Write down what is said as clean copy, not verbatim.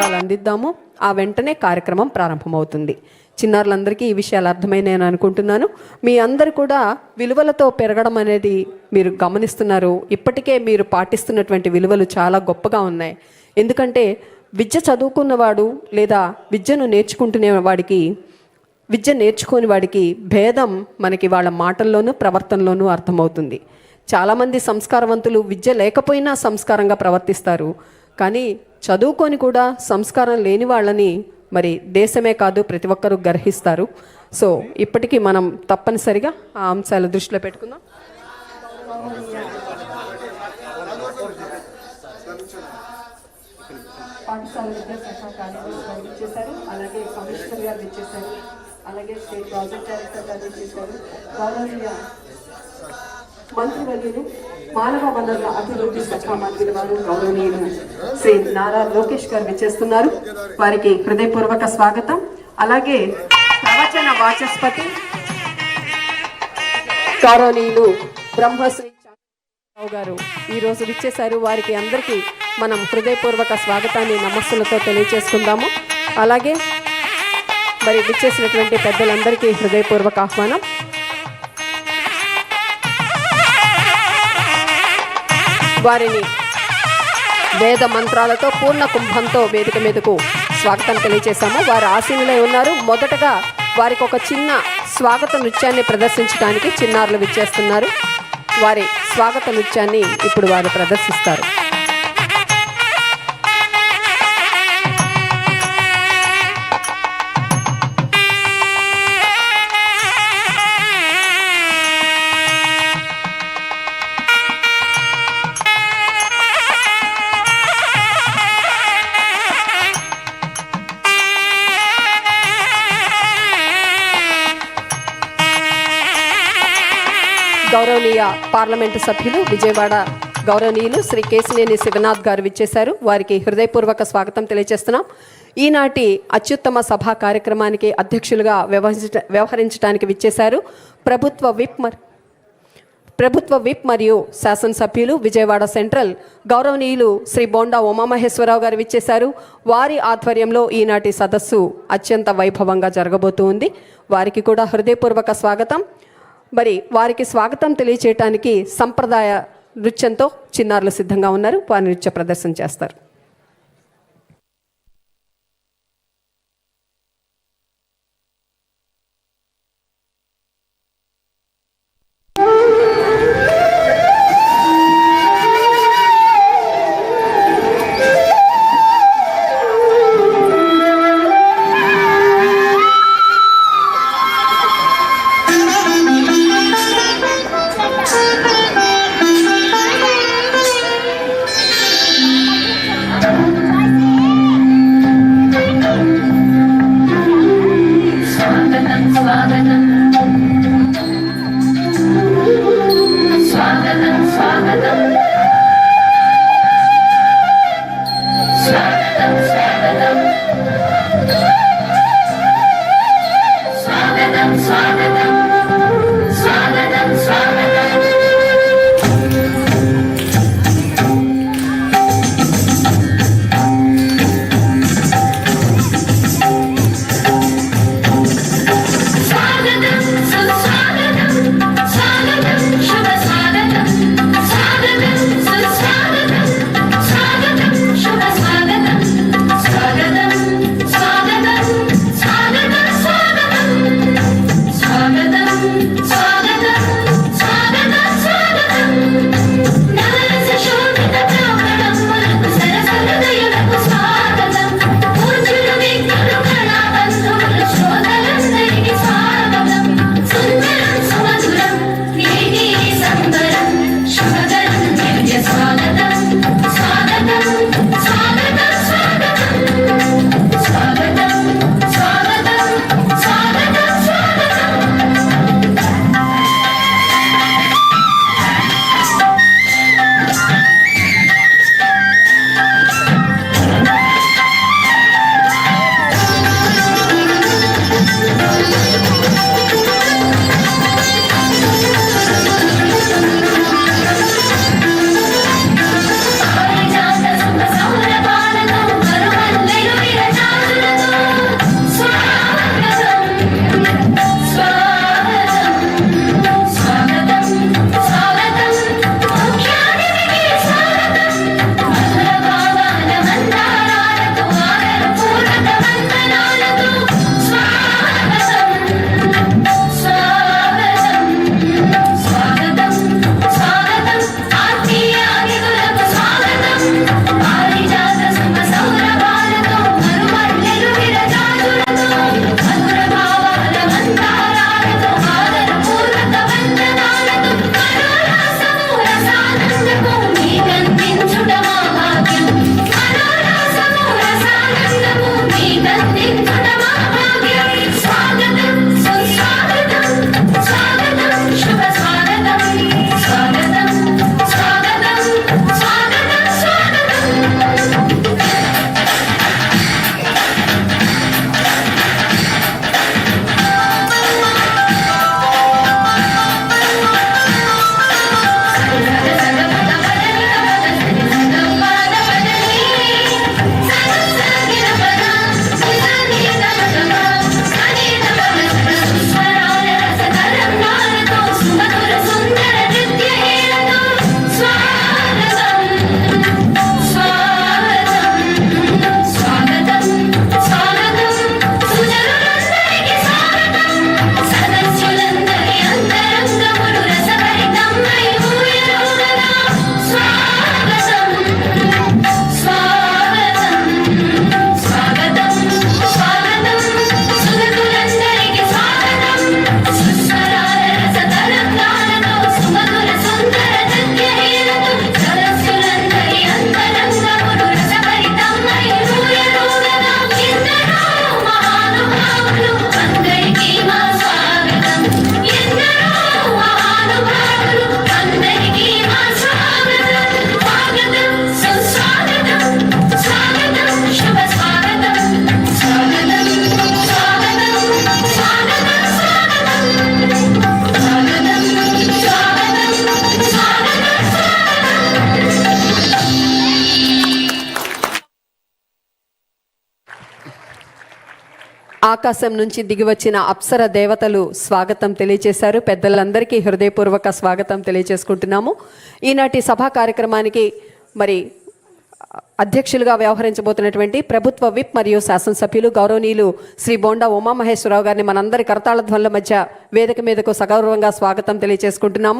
వివరాలు అందిద్దాము. ఆ వెంటనే కార్యక్రమం ప్రారంభమవుతుంది. చిన్నారులందరికీ ఈ విషయాలు అర్థమైనాయని అనుకుంటున్నాను. మీ అందరు కూడా విలువలతో పెరగడం అనేది మీరు గమనిస్తున్నారు. ఇప్పటికే మీరు పాటిస్తున్నటువంటి విలువలు చాలా గొప్పగా ఉన్నాయి. ఎందుకంటే విద్య చదువుకున్నవాడు లేదా విద్యను నేర్చుకుంటునే వాడికి, విద్య నేర్చుకోని వాడికి భేదం మనకి వాళ్ళ మాటల్లోనూ ప్రవర్తనలోనూ అర్థమవుతుంది. చాలామంది సంస్కారవంతులు విద్య లేకపోయినా సంస్కారంగా ప్రవర్తిస్తారు. కానీ చదువుకొని కూడా సంస్కారం లేని వాళ్ళని మరి దేశమే కాదు ప్రతి ఒక్కరూ గర్హిస్తారు. సో ఇప్పటికీ మనం తప్పనిసరిగా ఆ అంశాలు దృష్టిలో పెట్టుకుందాం. పాఠశాల విద్యాశాఖ కార్యదర్శి ఇచ్చేశారు, అలాగే కమిషనర్ గారు ఇచ్చేశారు, అలాగే స్టేట్ ప్రాజెక్ట్ డైరెక్టర్ గారు ఇచ్చేశారు. గౌరవనీయ మంత్రివర్యులు మానవ వనరుల అభివృద్ధి శాఖ మంత్రి వారు గౌరవనీయులు శ్రీ నారా లోకేష్ గారు విచ్చేస్తున్నారు. వారికి హృదయపూర్వక స్వాగతం. అలాగే ప్రవచన వాచస్పతి గౌరవనీయులు బ్రహ్మశ్రీ రావు గారు ఈరోజు విచ్చేశారు. వారికి అందరికీ మనం హృదయపూర్వక స్వాగతాన్ని నమస్సులతో తెలియజేసుకుందాము. అలాగే మరి విచ్చేసినటువంటి పెద్దలందరికీ హృదయపూర్వక ఆహ్వానం. వారిని వేద మంత్రాలతో పూర్ణ కుంభంతో వేదిక మీదకు స్వాగతం తెలియజేశాము. వారు ఆసీనులై ఉన్నారు. మొదటగా వారికి ఒక చిన్న స్వాగత నృత్యాన్ని ప్రదర్శించడానికి చిన్నారులు విచ్చేస్తున్నారు. వారి స్వాగత నృత్యాన్ని ఇప్పుడు వారు ప్రదర్శిస్తారు. గౌరవనీయ పార్లమెంటు సభ్యులు విజయవాడ గౌరవనీయులు శ్రీ కేశినేని శివనాథ్ గారు విచ్చేశారు. వారికి హృదయపూర్వక స్వాగతం తెలియజేస్తున్నాం. ఈనాటి అత్యుత్తమ సభా కార్యక్రమానికి అధ్యక్షులుగా వ్యవహరించడానికి విచ్చేశారు ప్రభుత్వ విప్ మరియు శాసనసభ్యులు విజయవాడ సెంట్రల్ గౌరవనీయులు శ్రీ బోండా ఉమామహేశ్వరరావు గారు విచ్చేశారు. వారి ఆధ్వర్యంలో ఈనాటి సదస్సు అత్యంత వైభవంగా జరగబోతూ ఉంది. వారికి కూడా హృదయపూర్వక స్వాగతం. మరి వారికి స్వాగతం తెలియచేయటానికి సంప్రదాయ నృత్యంతో చిన్నారులు సిద్ధంగా ఉన్నారు. వారి నృత్య ప్రదర్శన చేస్తారు. ఆకాశం నుంచి దిగివచ్చిన అప్సర దేవతలు స్వాగతం తెలియజేశారు. పెద్దలందరికీ హృదయపూర్వక స్వాగతం తెలియజేసుకుంటున్నాము. ఈనాటి సభా కార్యక్రమానికి మరి అధ్యక్షులుగా వ్యవహరించబోతున్నటువంటి ప్రభుత్వ విప్ మరియు శాసనసభ్యులు గౌరవనీయులు శ్రీ బోండా ఉమామహేశ్వరరావు గారిని మనందరి కరతాళ ధ్వనుల మధ్య వేదిక మీదకు సగౌరవంగా స్వాగతం తెలియజేసుకుంటున్నాము.